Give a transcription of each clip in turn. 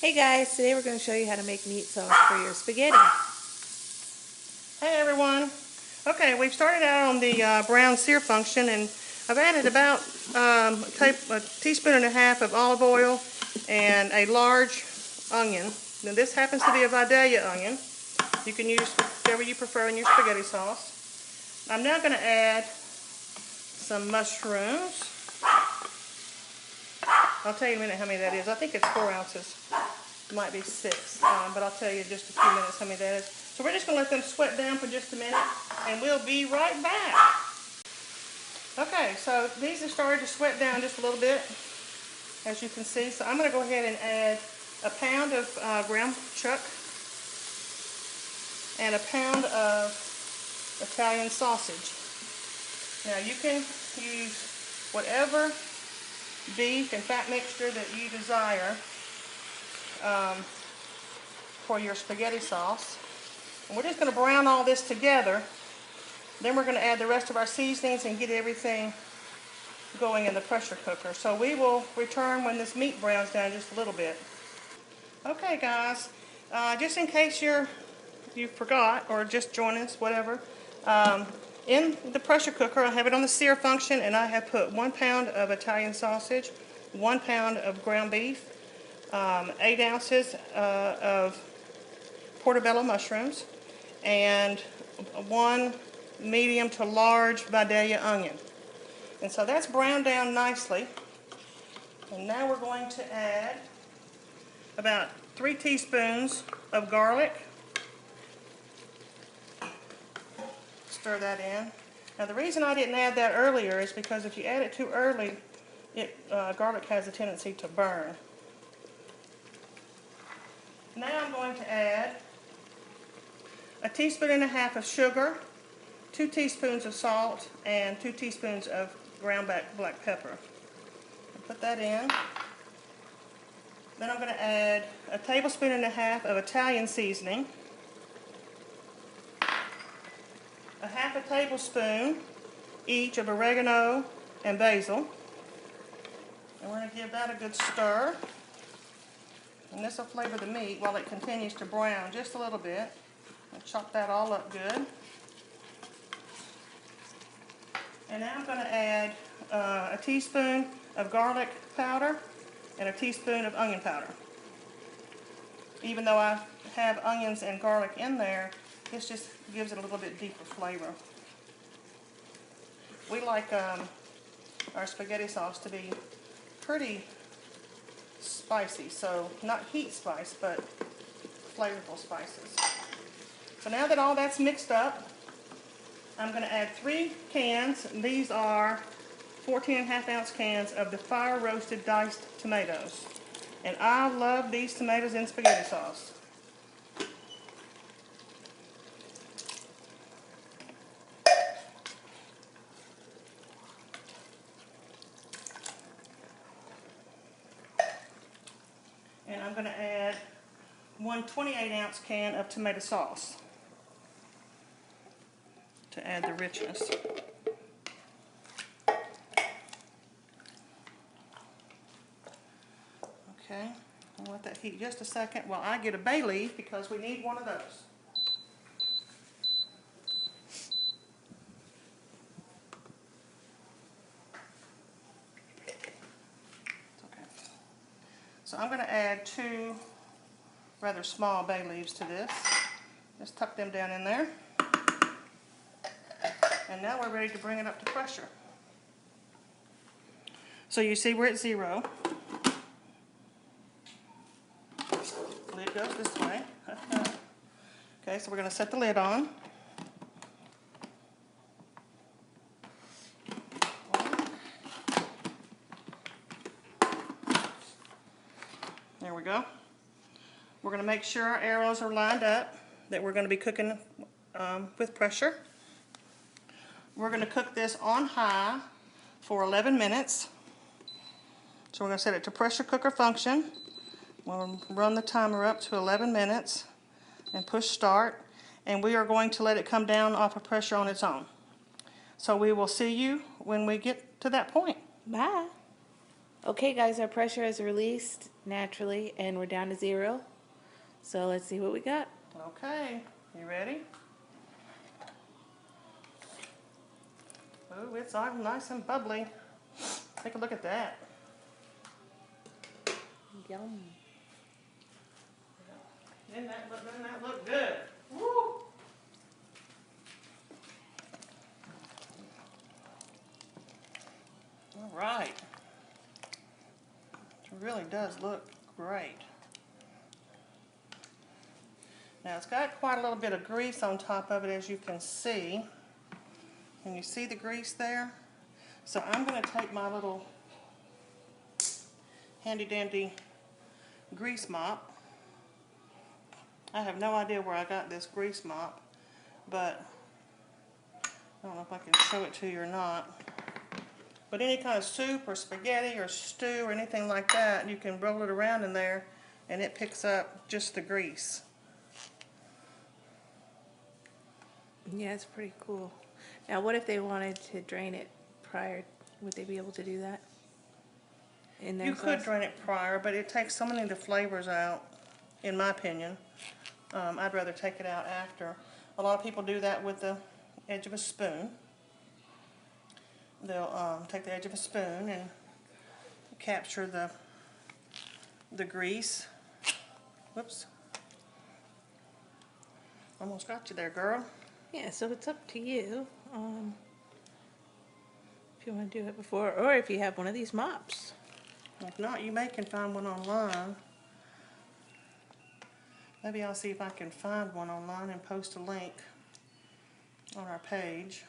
Hey guys, today we're going to show you how to make meat sauce for your spaghetti. Hey everyone. Okay, we've started out on the brown sear function, and I've added about a teaspoon and a half of olive oil and a large onion. Now this happens to be a Vidalia onion. You can use whichever you prefer in your spaghetti sauce. I'm now going to add some mushrooms. I'll tell you in a minute how many that is. I think it's 4 ounces. It might be 6, but I'll tell you in just a few minutes how many that is. So we're just going to let them sweat down for just a minute, and we'll be right back. Okay, so these have started to sweat down just a little bit, as you can see. So I'm going to go ahead and add a pound of ground chuck and a pound of Italian sausage. Now you can use whatever beef and fat mixture that you desire for your spaghetti sauce. And we're just going to brown all this together. Then we're going to add the rest of our seasonings and get everything going in the pressure cooker. So we will return when this meat browns down just a little bit. Okay guys, just in case you forgot or just joined us, whatever, in the pressure cooker I have it on the sear function, and I have put 1 pound of Italian sausage, 1 pound of ground beef, 8 ounces of portobello mushrooms, and 1 medium to large Vidalia onion. And so that's browned down nicely. And now we're going to add about 3 teaspoons of garlic. Stir that in. Now the reason I didn't add that earlier is because if you add it too early, garlic has a tendency to burn. Now I'm going to add a teaspoon and a half of sugar, 2 teaspoons of salt, and 2 teaspoons of ground black pepper. Put that in. Then I'm going to add a tablespoon and a half of Italian seasoning, a half a tablespoon each of oregano and basil. And we're going to give that a good stir. And this will flavor the meat while it continues to brown just a little bit. And chop that all up good. And now I'm going to add a teaspoon of garlic powder and a teaspoon of onion powder. Even though I have onions and garlic in there, this just gives it a little bit deeper flavor. We like our spaghetti sauce to be pretty spicy, so not heat spice, but flavorful spices. So now that all that's mixed up, I'm going to add 3 cans. These are 14.5 ounce cans of the fire roasted diced tomatoes. And I love these tomatoes in spaghetti sauce. And I'm going to add 1 28 ounce can of tomato sauce to add the richness. Okay, I'll let that heat just a second while I get a bay leaf, because we need one of those. Okay. So I'm going to add 2 rather small bay leaves to this. Just tuck them down in there. And now we're ready to bring it up to pressure. So you see we're at 0. Lid goes this way. Okay, so we're going to set the lid on. There we go. We're going to make sure our arrows are lined up, that we're going to be cooking with pressure. We're going to cook this on high for 11 minutes. So we're going to set it to pressure cooker function. We'll run the timer up to 11 minutes and push start. And we are going to let it come down off of pressure on its own. So we will see you when we get to that point. Bye. Okay, guys, our pressure is released naturally, and we're down to 0. So let's see what we got. Okay, you ready? Oh, it's all nice and bubbly. Take a look at that. Yum. Doesn't that look good? Woo! All right. It really does look great. Now it's got quite a little bit of grease on top of it, as you can see. Can you see the grease there? So I'm going to take my little handy dandy grease mop. I have no idea where I got this grease mop, but I don't know if I can show it to you or not. But any kind of soup or spaghetti or stew or anything like that, you can roll it around in there and it picks up just the grease. Yeah, it's pretty cool. Now, what if they wanted to drain it prior? Would they be able to do that? You could drain it prior, but it takes so many of the flavors out, in my opinion. I'd rather take it out after. A lot of people do that with the edge of a spoon. They'll take the edge of a spoon and capture the grease. Whoops. Almost got you there, girl. Yeah, so it's up to you if you want to do it before, or if you have one of these mops. If not, you may can find one online. Maybe I'll see if I can find one online and post a link on our page.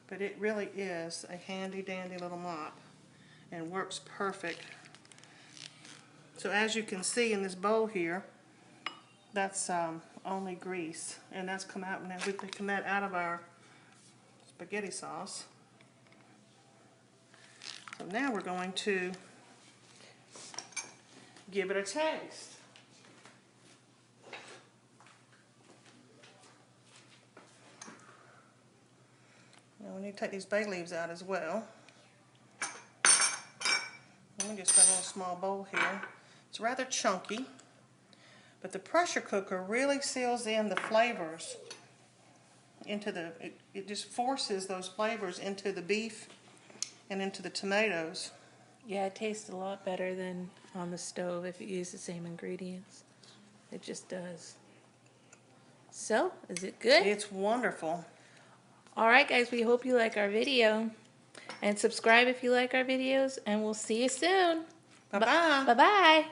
But it really is a handy dandy little mop and works perfect. So as you can see in this bowl here, that's only grease, and that's come out, and we taken that out of our spaghetti sauce. So now we're going to give it a taste. Now we need to take these bay leaves out as well. Let me just got a little small bowl here. It's rather chunky, but the pressure cooker really seals in the flavors into it just forces those flavors into the beef and into the tomatoes. Yeah, it tastes a lot better than on the stove if you use the same ingredients. It just does. So, is it good? It's wonderful. Alright guys, we hope you like our video. And subscribe if you like our videos, and we'll see you soon. Bye-bye. Bye-bye.